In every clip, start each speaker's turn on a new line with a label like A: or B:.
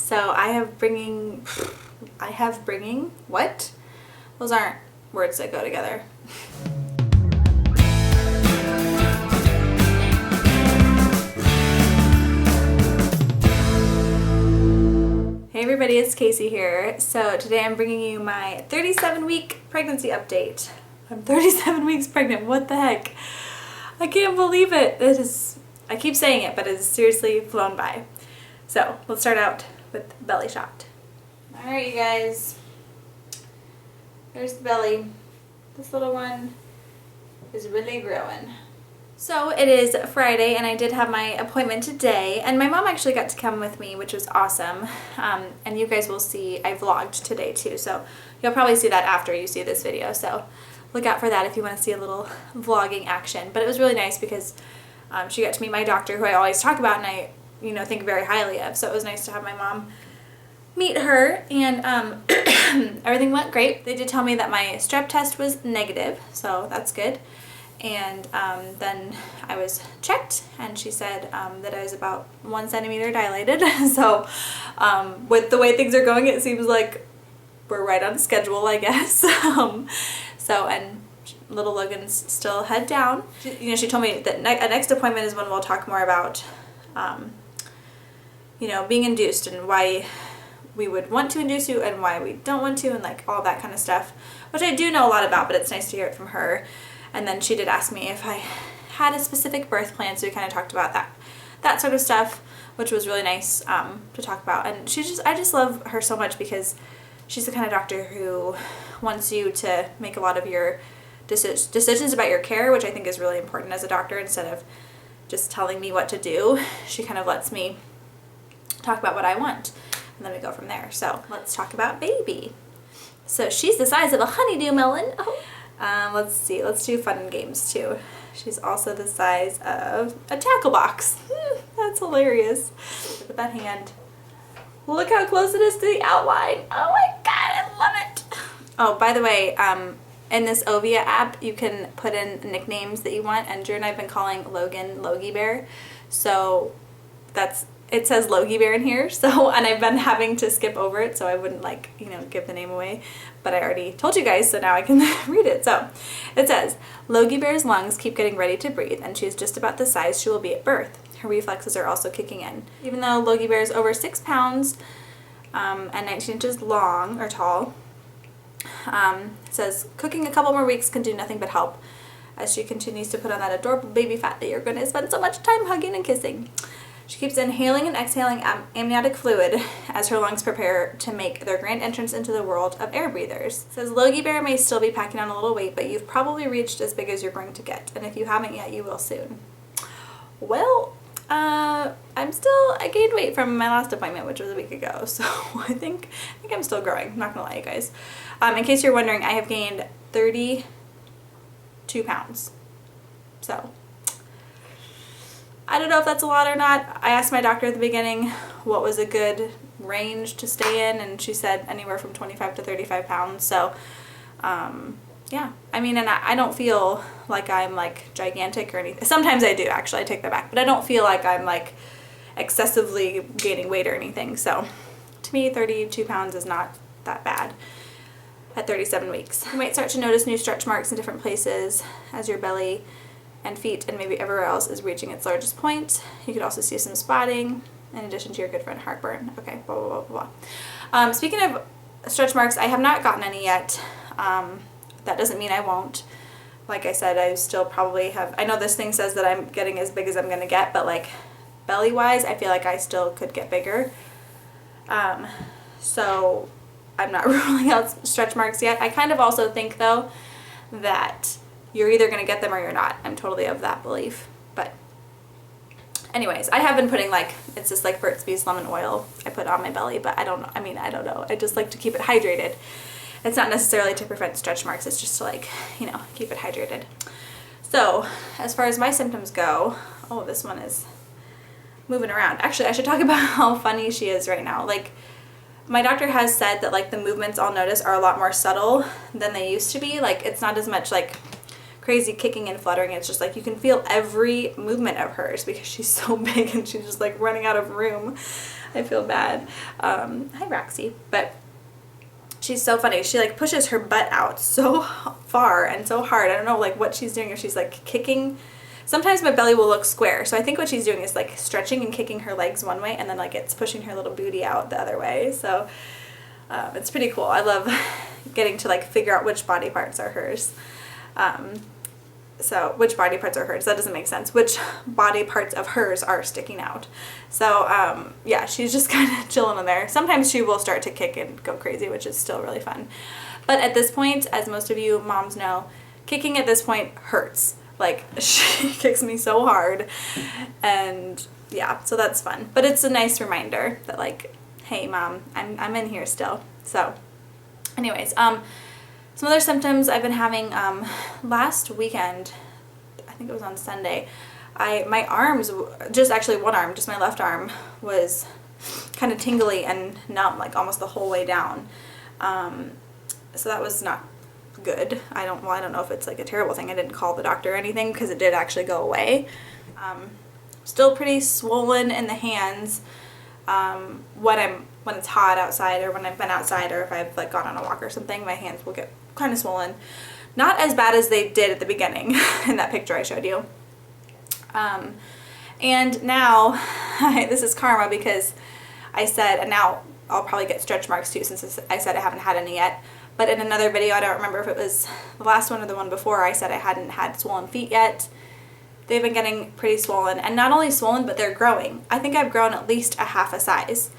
A: So I have bringing, what? Those aren't words that go together. Hey everybody, it's Casey here. So today I'm bringing you my 37-week pregnancy update. I'm 37 weeks pregnant, what the heck? I can't believe it. I keep saying it, but it has seriously flown by. So let's start out with belly shot. Alright you guys, there's the belly. This little one is really growing. So it is Friday and I did have my appointment today, and my mom actually got to come with me, which was awesome. And you guys will see I vlogged today too, so you'll probably see that after you see this video, so look out for that if you want to see a little vlogging action. But it was really nice because she got to meet my doctor, who I always talk about and I think very highly of, so it was nice to have my mom meet her, and everything went great. They did tell me that my strep test was negative, so that's good. And then I was checked and she said that I was about 1 centimeter dilated. So with the way things are going, it seems like we're right on schedule, I guess. And little Logan's still head down. She told me that a next appointment is when we'll talk more about being induced and why we would want to induce you and why we don't want to, and like all that kind of stuff, which I do know a lot about, but it's nice to hear it from her. And then she did ask me if I had a specific birth plan, so we kind of talked about that sort of stuff, which was really nice to talk about. And I just love her so much because she's the kind of doctor who wants you to make a lot of your decisions about your care, which I think is really important as a doctor. Instead of just telling me what to do, she kind of lets me talk about what I want, and then we go from there. So let's talk about baby. So she's the size of a honeydew melon. Oh. Let's see, let's do fun and games too. She's also the size of a tackle box. That's hilarious. Look at that hand. Look how close it is to the outline. Oh my god, I love it. Oh, by the way, in this Ovia app, you can put in nicknames that you want, and Drew and I have been calling Logan Logie Bear. So it says Logie Bear in here, and I've been having to skip over it so I wouldn't give the name away, but I already told you guys, so now I can read it. So it says, Logie Bear's lungs keep getting ready to breathe, and she's just about the size she will be at birth. Her reflexes are also kicking in. Even though Logie Bear is over 6 pounds and 19 inches long or tall, it says, cooking a couple more weeks can do nothing but help as she continues to put on that adorable baby fat that you're going to spend so much time hugging and kissing. She keeps inhaling and exhaling amniotic fluid as her lungs prepare to make their grand entrance into the world of air breathers. It says Logie Bear may still be packing on a little weight, but you've probably reached as big as you're going to get, and if you haven't yet, you will soon. Well, I gained weight from my last appointment, which was a week ago, so I think I'm still growing. I'm not gonna lie, you guys. In case you're wondering, I have gained 32 pounds. So I don't know if that's a lot or not. I asked my doctor at the beginning what was a good range to stay in, and she said anywhere from 25 to 35 pounds. So, yeah. I mean, and I don't feel like I'm like gigantic or anything. Sometimes I do, actually. I take that back. But I don't feel like I'm like excessively gaining weight or anything. So, to me, 32 pounds is not that bad at 37 weeks. You might start to notice new stretch marks in different places as your belly and feet and maybe everywhere else is reaching its largest point. You could also see some spotting in addition to your good friend heartburn. Okay, blah, blah, blah, blah. Speaking of stretch marks, I have not gotten any yet. That doesn't mean I won't. Like I said, I still probably have, I know this thing says that I'm getting as big as I'm going to get, but like belly-wise, I feel like I still could get bigger. So I'm not ruling out stretch marks yet. I kind of also think though that you're either going to get them or you're not. I'm totally of that belief. But anyways, I have been putting it's just like Burt's Bees lemon oil I put on my belly, but I don't know. I just like to keep it hydrated. It's not necessarily to prevent stretch marks. It's just to keep it hydrated. So as far as my symptoms go, oh, this one is moving around. Actually, I should talk about how funny she is right now. My doctor has said that the movements I'll notice are a lot more subtle than they used to be. It's not as much crazy kicking and fluttering. It's just you can feel every movement of hers because she's so big and she's just running out of room. I feel bad. Hi Roxy. But she's so funny. She like pushes her butt out so far and so hard. I don't know like what she's doing, if she's like kicking. Sometimes my belly will look square, so I think what she's doing is like stretching and kicking her legs one way, and then like it's pushing her little booty out the other way. So it's pretty cool. I love getting to like figure out which body parts are hers. So which body parts are hers? That doesn't make sense. Which body parts of hers are sticking out? So yeah, she's just kind of chilling in there. Sometimes she will start to kick and go crazy, which is still really fun. But at this point, as most of you moms know, kicking at this point hurts. Like, she kicks me so hard, and yeah, so that's fun. But it's a nice reminder that like, hey mom, I'm in here still. So anyways, some other symptoms I've been having, last weekend, I think it was on Sunday, my arms, just actually one arm, just my left arm, was kind of tingly and numb, like almost the whole way down. So that was not good. I don't know if it's like a terrible thing. I didn't call the doctor or anything because it did actually go away. Still pretty swollen in the hands when it's hot outside, or when I've been outside, or if I've like gone on a walk or something, my hands will get kind of swollen. Not as bad as they did at the beginning in that picture I showed you. And now this is karma, because I said, and now I'll probably get stretch marks too, since I said I haven't had any yet. But in another video, I don't remember if it was the last one or the one before, I said I hadn't had swollen feet yet. They've been getting pretty swollen, and not only swollen, but they're growing. I think I've grown at least a half a size.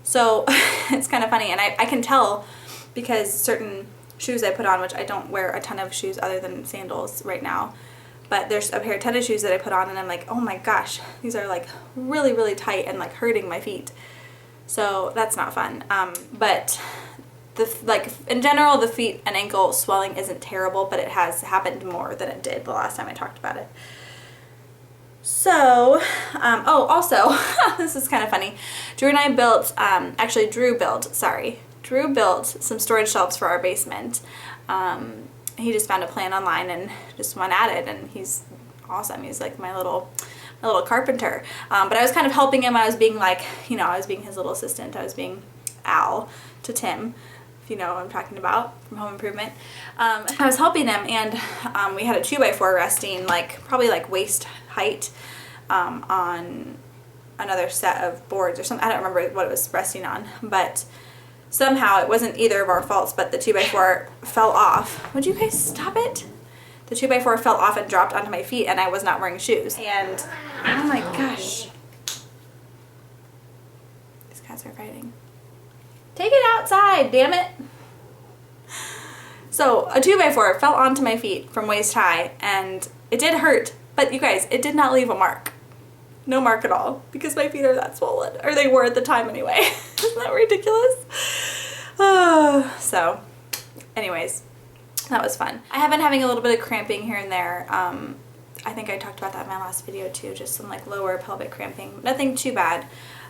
A: So it's kind of funny, and I can tell because certain shoes I put on, which I don't wear a ton of shoes other than sandals right now, but there's a pair of tennis shoes that I put on, and I'm like, oh my gosh, these are like really, really tight and like hurting my feet. So that's not fun. But like in general, the feet and ankle swelling isn't terrible, but it has happened more than it did the last time I talked about it. So, oh, also, this is kind of funny. Drew and I built, actually Drew built some storage shelves for our basement. He just found a plan online and just went at it, and he's awesome. He's like my little carpenter. But I was kind of helping him. I was being like, you know, I was being his little assistant. I was being Al to Tim, if you know what I'm talking about from Home Improvement. I was helping him, and we had a 2x4 resting like probably like waist height on another set of boards or something. I don't remember what it was resting on, but somehow it wasn't either of our faults, but the 2x4 fell off. Would you guys stop it? The 2x4 fell off and dropped onto my feet, and I was not wearing shoes. And oh my gosh, these cats are fighting. Take it outside, damn it. So a 2x4 fell onto my feet from waist high, and it did hurt, but you guys, it did not leave a mark. No mark at all, because my feet are that swollen, or they were at the time anyway. Isn't that ridiculous? So anyways, that was fun. I have been having a little bit of cramping here and there. I think I talked about that in my last video too, just some like lower pelvic cramping. Nothing too bad.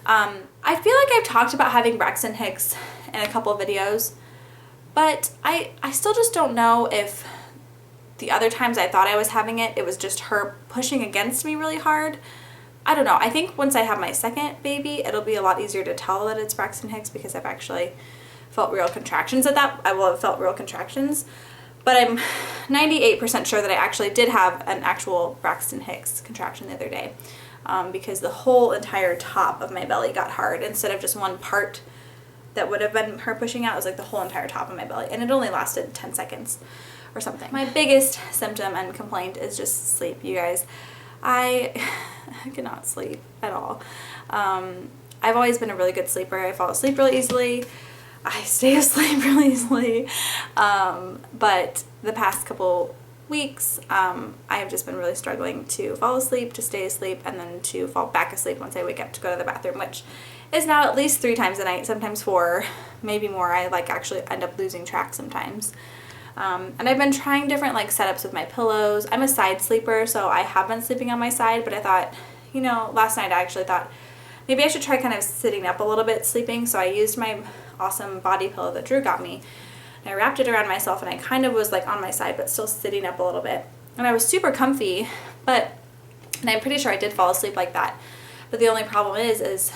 A: I feel like I've talked about having Braxton Hicks in a couple of videos, but I still just don't know if the other times I thought I was having it, it was just her pushing against me really hard. I don't know. I think once I have my second baby, it'll be a lot easier to tell that it's Braxton Hicks, because I've actually felt real contractions at that. I will have felt real contractions. But I'm 98% sure that I actually did have an actual Braxton Hicks contraction the other day, because the whole entire top of my belly got hard instead of just one part that would have been her pushing out. It was like the whole entire top of my belly, and it only lasted 10 seconds or something. My biggest symptom and complaint is just sleep, you guys. I cannot sleep at all. I've always been a really good sleeper. I fall asleep really easily. I stay asleep really easily. But the past couple weeks, I have just been really struggling to fall asleep, to stay asleep, and then to fall back asleep once I wake up to go to the bathroom, which is now at least 3 times a night, sometimes 4, maybe more. I like actually end up losing track sometimes. And I've been trying different like setups with my pillows. I'm a side sleeper, so I have been sleeping on my side, but I thought, you know, last night I actually thought maybe I should try kind of sitting up a little bit sleeping. So I used my awesome body pillow that Drew got me, and I wrapped it around myself, and I kind of was like on my side but still sitting up a little bit, and I was super comfy, and I'm pretty sure I did fall asleep like that. But the only problem is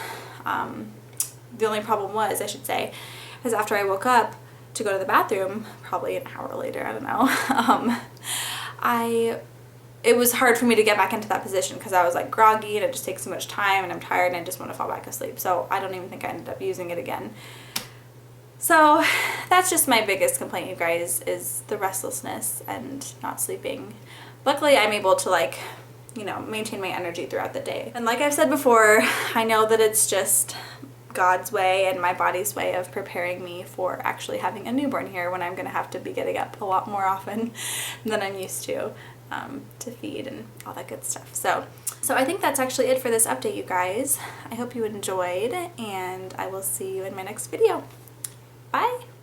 A: the only problem was, I should say, is after I woke up to go to the bathroom, probably an hour later, I don't know, it was hard for me to get back into that position because I was like groggy and it just takes so much time and I'm tired and I just want to fall back asleep. So I don't even think I ended up using it again. So that's just my biggest complaint, you guys, is the restlessness and not sleeping. Luckily, I'm able to, like, you know, maintain my energy throughout the day. And like I've said before, I know that it's just God's way and my body's way of preparing me for actually having a newborn here, when I'm gonna have to be getting up a lot more often than I'm used to feed and all that good stuff. So I think that's actually it for this update, you guys. I hope you enjoyed, and I will see you in my next video. Bye!